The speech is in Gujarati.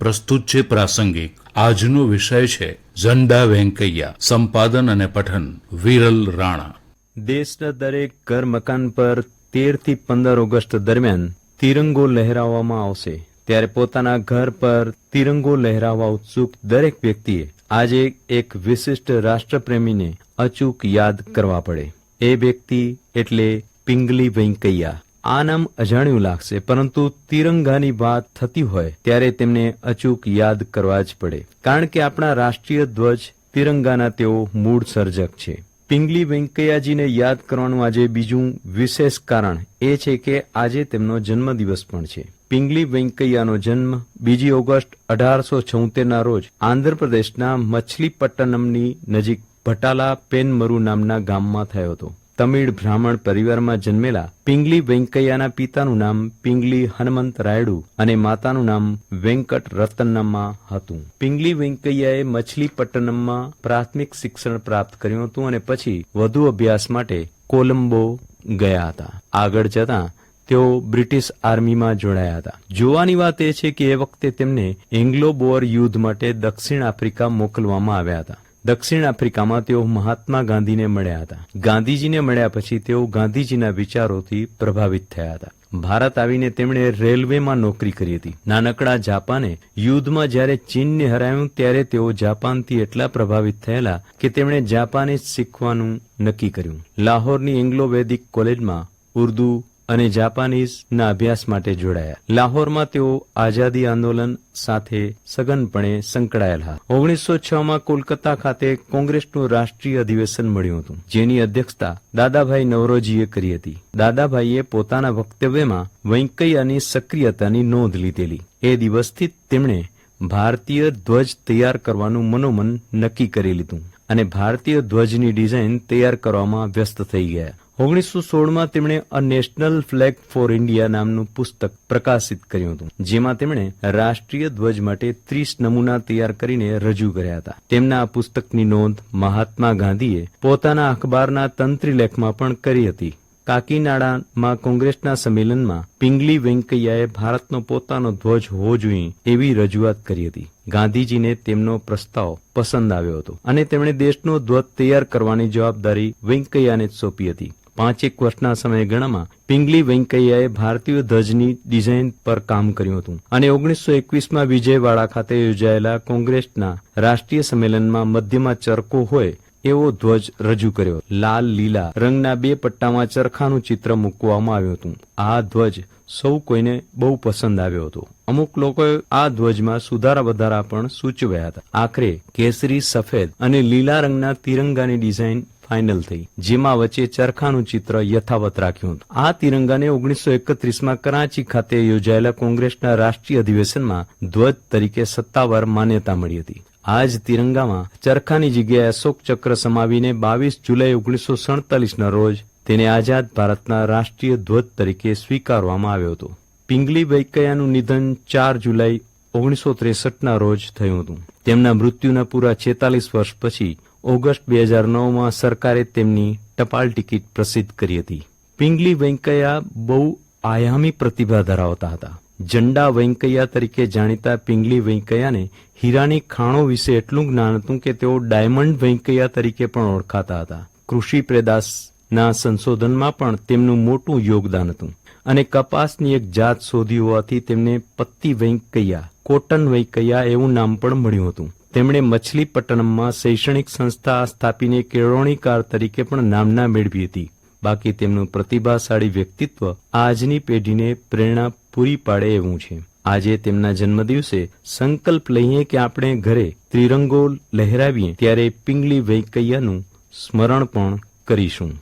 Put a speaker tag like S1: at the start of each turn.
S1: પ્રસ્તુત છે પ્રાસંગિક. આજનો વિષય છે ઝંડા વેંકૈયા. સંપાદન અને પઠન વિરલ રાણા.
S2: દેશના દરેક ઘર મકાન પર 13 થી 15 ઓગસ્ટ દરમિયાન તિરંગો લહેરાવવામાં આવશે. ત્યારે પોતાના ઘર પર તિરંગો લહેરાવવા ઉત્સુક દરેક વ્યક્તિએ આજે એક વિશિષ્ટ રાષ્ટ્રપ્રેમીને અચૂક યાદ કરવા પડે. એ વ્યક્તિ એટલે પિંગલી વેંકૈયા. આ નામ અજાણ્યું લાગશે, પરંતુ તિરંગાની વાત થતી હોય ત્યારે તેમને અચૂક યાદ કરવા જ પડે, કારણ કે આપણા રાષ્ટ્રીય ધ્વજ તિરંગાના તેઓ મૂળ સર્જક છે. પિંગલી વેંકૈયાજીને યાદ કરવાનું આજે બીજું વિશેષ કારણ એ છે કે આજે તેમનો જન્મદિવસ પણ છે. પિંગલી વેંકૈયાનો જન્મ 2 ઓગસ્ટ 1876ના રોજ આંધ્રપ્રદેશના મછલીપટ્ટનમની નજીક ભટાલા પેનમરુ નામના ગામમાં થયો હતો. તમિળ બ્રાહ્મણ પરિવારમાં જન્મેલા પિંગલી વેંકૈયાના પિતાનું નામ પિંગલી હનુમંત રાયડુ અને માતાનું નામ વેંકટ રતનમ્મા હતું. પિંગલી વેંકૈયાએ મછલીપટ્ટનમમાં પ્રાથમિક શિક્ષણ પ્રાપ્ત કર્યું હતું અને પછી વધુ અભ્યાસ માટે કોલંબો ગયા હતા. આગળ જતા તેઓ બ્રિટિશ આર્મીમાં જોડાયા હતા. જોવાની વાત એ છે કે એ વખતે તેમને એંગ્લો બોઅર યુદ્ધ માટે દક્ષિણ આફ્રિકા મોકલવામાં આવ્યા હતા. દક્ષિણ આફ્રિકામાં તેઓ મહાત્મા ગાંધીને મળ્યા હતા. ગાંધીજીને મળ્યા પછી તેઓ ગાંધીજીના વિચારોથી પ્રભાવિત થયા હતા. ભારત આવીને તેમણે રેલવેમાં નોકરી કરી હતી. નાનકડા જાપાને યુદ્ધમાં જ્યારે ચીનને હરાવ્યું ત્યારે તેઓ જાપાનથી એટલા પ્રભાવિત થયેલા કે તેમણે જાપાનીઝ શીખવાનું નક્કી કર્યું. લાહોરની એંગ્લો વેદિક કોલેજમાં ઉર્દુ અને જાપાનીઝના અભ્યાસ માટે જોડાયા. લાહોરમાં તેઓ આઝાદી આંદોલન સાથે સઘનપણે સંકળાયેલા. 1906માં કોલકાતા ખાતે કોંગ્રેસનું રાષ્ટ્રીય અધિવેશન મળ્યું હતું, જેની અધ્યક્ષતા દાદાભાઈ નવરોજીએ કરી હતી. દાદાભાઈએ પોતાના વક્તવ્યમાં વેંકૈયાની સક્રિયતાની નોંધ લીધેલી. એ દિવસથી તેમણે ભારતીય ધ્વજ તૈયાર કરવાનું મનોમન નક્કી કરી લીધું અને ભારતીય ધ્વજની ડિઝાઇન તૈયાર કરવામાં વ્યસ્ત થઈ ગયા. 1916માં તેમણે અ નેશનલ ફ્લેગ ફોર ઇન્ડિયા નામનું પુસ્તક પ્રકાશિત કર્યું હતું, જેમાં તેમણે રાષ્ટ્રીય ધ્વજ માટે 30 નમૂના તૈયાર કરીને રજૂ કર્યા હતા. તેમના આ પુસ્તકની નોંધ મહાત્મા ગાંધીએ પોતાના અખબારના તંત્રીલેખમાં પણ કરી હતી. કાકીનાડામાં કોંગ્રેસના સંમેલનમાં પિંગલી વેંકૈયાએ ભારતનો પોતાનો ધ્વજ હોવો જોઈએ એવી રજૂઆત કરી હતી. ગાંધીજીને તેમનો પ્રસ્તાવ પસંદ આવ્યો હતો અને તેમણે દેશનો ધ્વજ તૈયાર કરવાની જવાબદારી વેંકૈયાને જ સોંપી હતી. 5 વર્ષના સમયગાળામાં પિંગલી વેંકૈયાએ ભારતીય ધ્વજની ડિઝાઇન પર કામ કર્યું હતું અને 1921માં વિજયવાડા ખાતે યોજાયેલા કોંગ્રેસના રાષ્ટ્રીય સંમેલનમાં મધ્યમાં ચરખો હોય એવો ધ્વજ રજૂ કર્યો. લાલ લીલા રંગના 2 પટ્ટામાં ચરખાનું ચિત્ર મૂકવામાં આવ્યું હતું. આ ધ્વજ સૌ કોઈને બહુ પસંદ આવ્યો હતો. અમુક લોકોએ આ ધ્વજમાં સુધારા વધારા પણ સૂચવ્યા હતા. આખરે કેસરી, સફેદ અને લીલા રંગના તિરંગાની ડિઝાઇન ફાઇનલ થઈ, જેમાં વચ્ચે ચરખાનું ચિત્ર યથાવત રાખ્યું હતું. આ તિરંગાને 1931માં કરાંચી ખાતે યોજાયેલા કોંગ્રેસના રાષ્ટ્રીય અધિવેશનમાં ધ્વજ તરીકે સત્તાવાર માન્યતા મળી હતી. આ જ તિરંગામાં ચરખાની જગ્યાએ અશોક ચક્ર સમાવીને 22 જુલાઈ 1947ના રોજ તેને આઝાદ ભારતના રાષ્ટ્રીય ધ્વજ તરીકે સ્વીકારવામાં આવ્યો હતો. પિંગલી વેંકૈયાનું નિધન 4 જુલાઈ 1963ના રોજ થયું હતું. તેમના મૃત્યુના પૂરા 46 વર્ષ પછી ઓગસ્ટ 2009માં સરકારે તેમની ટપાલ ટિકિટ પ્રસિદ્ધ કરી હતી. પિંગલી વેંકૈયા બહુ આયામી પ્રતિભા ધરાવતા હતા. ઝંડા વેંકૈયા તરીકે જાણીતા પિંગલી વેંકૈયાને હીરાની ખાણો વિશે એટલું જ્ઞાન હતું કે તેઓ ડાયમંડ વેંકૈયા તરીકે પણ ઓળખાતા હતા. કૃષિ પેદાશના સંશોધનમાં પણ તેમનું મોટું યોગદાન હતું અને કપાસની એક જાત શોધી હોવાથી તેમને પત્તી વેંકૈયા, કોટન વેંકૈયા એવું નામ પણ મળ્યું હતું. તેમણે મછલીપટ્ટનમમાં શૈક્ષણિક સંસ્થા સ્થાપીને કેળવણીકાર તરીકે પણ નામના મેળવી હતી. બાકી તેમનું પ્રતિભાશાળી વ્યક્તિત્વ આજની પેઢીને પ્રેરણા પૂરી પાડે એવું છે. આજે તેમના જન્મદિવસે સંકલ્પ લઈએ કે આપણે ઘરે ત્રિરંગો લહેરાવીએ ત્યારે પિંગલી વેંકૈયાનું સ્મરણ પણ કરીશું.